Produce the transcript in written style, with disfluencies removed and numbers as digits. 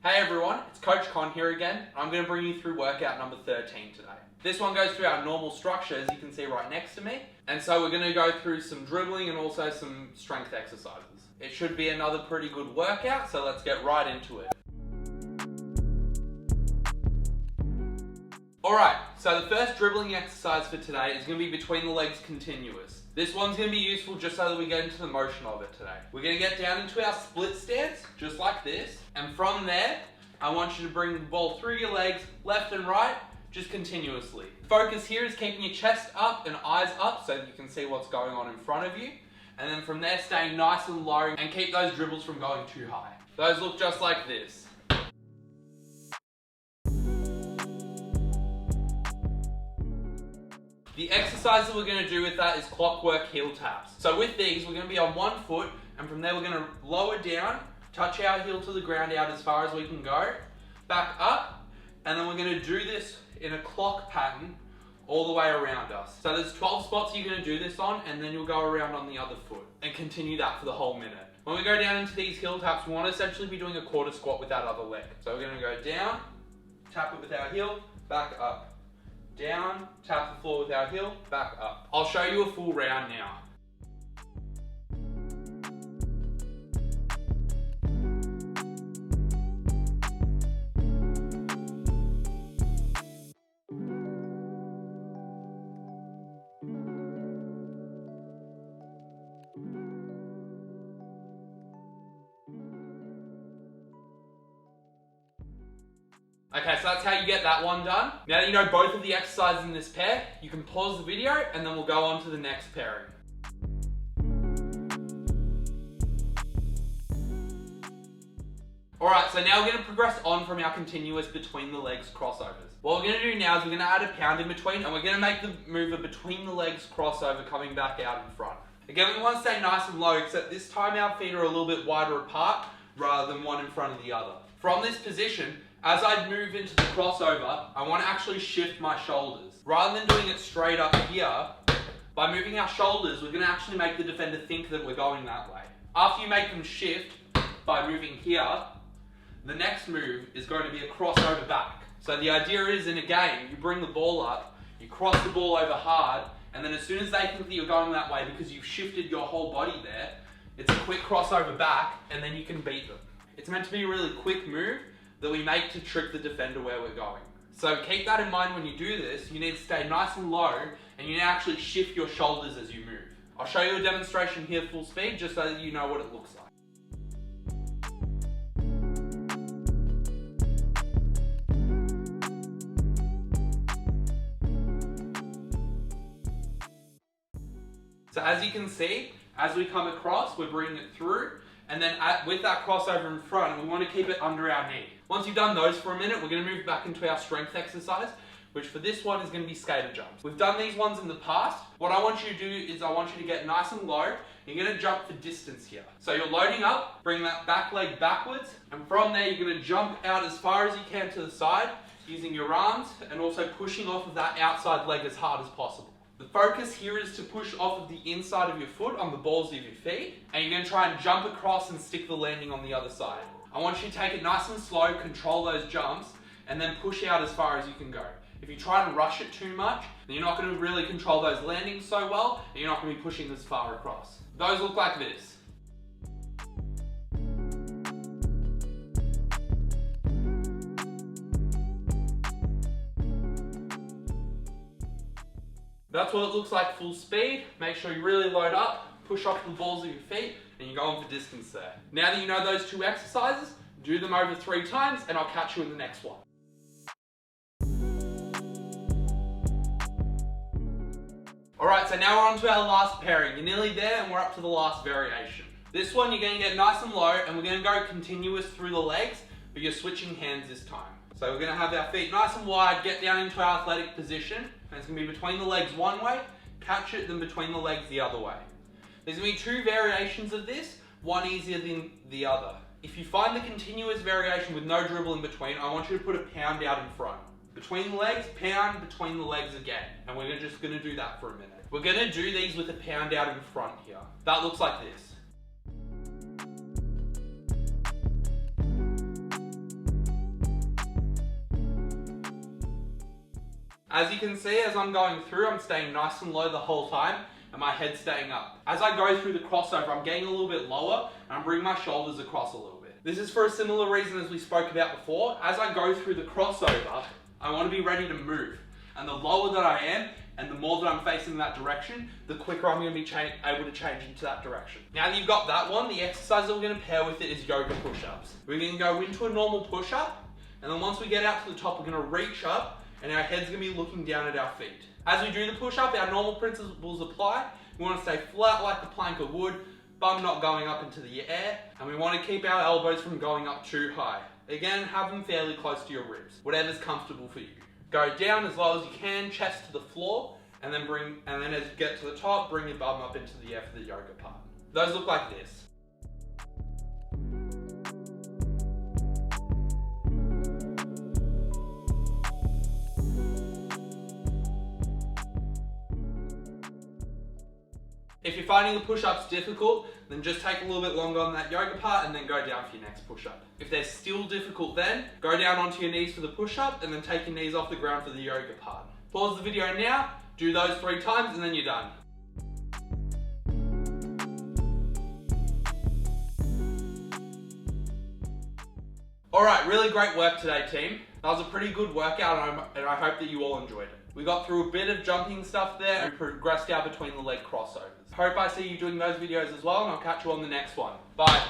Hey everyone, it's Coach Con here again. I'm going to bring you through workout number 13 today. This one goes through our normal structure, as you can see right next to me. And so we're going to go through some dribbling and also some strength exercises. It should be another pretty good workout, so let's get right into it. Alright, so the first dribbling exercise for today is going to be between the legs continuous. This one's going to be useful just so that we get into the motion of it today. We're going to get down into our split stance, just like this. And from there, I want you to bring the ball through your legs, left and right, just continuously. Focus here is keeping your chest up and eyes up so that you can see what's going on in front of you. And then from there, staying nice and low and keep those dribbles from going too high. Those look just like this. The exercise that we're going to do with that is clockwork heel taps. So with these, we're going to be on one foot, and from there we're going to lower down, touch our heel to the ground out as far as we can go, back up, and then we're going to do this in a clock pattern all the way around us. So there's 12 spots you're going to do this on, and then you'll go around on the other foot, and continue that for the whole minute. When we go down into these heel taps, we want to essentially be doing a quarter squat with that other leg. So we're going to go down, tap it with our heel, back up. Down, tap the floor with our heel, back up. I'll show you a full round now. Okay, so that's how you get that one done. Now that you know both of the exercises in this pair, you can pause the video and then we'll go on to the next pairing. Alright, so now we're going to progress on from our continuous between the legs crossovers. What we're going to do now is we're going to add a pound in between, and we're going to make the move of between the legs crossover coming back out in front. Again, we want to stay nice and low, except this time our feet are a little bit wider apart rather than one in front of the other. From this position, as I move into the crossover, I want to actually shift my shoulders. Rather than doing it straight up here, by moving our shoulders, we're going to actually make the defender think that we're going that way. After you make them shift by moving here, the next move is going to be a crossover back. So the idea is, in a game, you bring the ball up, you cross the ball over hard, and then as soon as they think that you're going that way because you've shifted your whole body there, it's a quick crossover back, and then you can beat them. It's meant to be a really quick move that we make to trick the defender where we're going. So keep that in mind when you do this. You need to stay nice and low, and you need to actually shift your shoulders as you move. I'll show you a demonstration here full speed, just so that you know what it looks like. So as you can see, as we come across, we're bringing it through, and then with that crossover in front, we want to keep it under our knee. Once you've done those for a minute, we're going to move back into our strength exercise, which for this one is going to be skater jumps. We've done these ones in the past. What I want you to do is I want you to get nice and low. You're going to jump for distance here. So you're loading up, bring that back leg backwards, and from there you're going to jump out as far as you can to the side, using your arms, and also pushing off of that outside leg as hard as possible. The focus here is to push off of the inside of your foot on the balls of your feet, and you're going to try and jump across and stick the landing on the other side. I want you to take it nice and slow, control those jumps, and then push out as far as you can go. If you try and rush it too much, then you're not going to really control those landings so well, and you're not going to be pushing as far across. Those look like this. That's what it looks like full speed. Make sure you really load up, push off the balls of your feet, and you're going for distance there. Now that you know those two exercises, do them over 3 times, and I'll catch you in the next one. Alright, so now we're on to our last pairing. You're nearly there, and we're up to the last variation. This one, you're going to get nice and low, and we're going to go continuous through the legs, but you're switching hands this time. So we're going to have our feet nice and wide, get down into our athletic position, and it's going to be between the legs one way, catch it, then between the legs the other way. There's going to be 2 variations of this, one easier than the other. If you find the continuous variation with no dribble in between, I want you to put a pound out in front. Between the legs, pound, between the legs again. And we're just going to do that for a minute. We're going to do these with a pound out in front here. That looks like this. As you can see, as I'm going through, I'm staying nice and low the whole time, and my head's staying up. As I go through the crossover, I'm getting a little bit lower, and I'm bringing my shoulders across a little bit. This is for a similar reason as we spoke about before. As I go through the crossover, I want to be ready to move. And the lower that I am, and the more that I'm facing that direction, the quicker I'm going to be able to change into that direction. Now that you've got that one, the exercise that we're going to pair with it is yoga push-ups. We're going to go into a normal push-up, and then once we get out to the top, we're going to reach up, and our head's going to be looking down at our feet. As we do the push-up, our normal principles apply. We want to stay flat like a plank of wood, bum not going up into the air, and we want to keep our elbows from going up too high. Again, have them fairly close to your ribs, whatever's comfortable for you. Go down as low as you can, chest to the floor, and then as you get to the top, bring your bum up into the air for the yoga part. Those look like this. If you're finding the push-ups difficult, then just take a little bit longer on that yoga part and then go down for your next push-up. If they're still difficult then, go down onto your knees for the push-up and then take your knees off the ground for the yoga part. Pause the video now, do those 3 times and then you're done. Alright, really great work today, team. That was a pretty good workout and I hope that you all enjoyed it. We got through a bit of jumping stuff there and progressed out between the leg crossovers. Hope I see you doing those videos as well, and I'll catch you on the next one. Bye.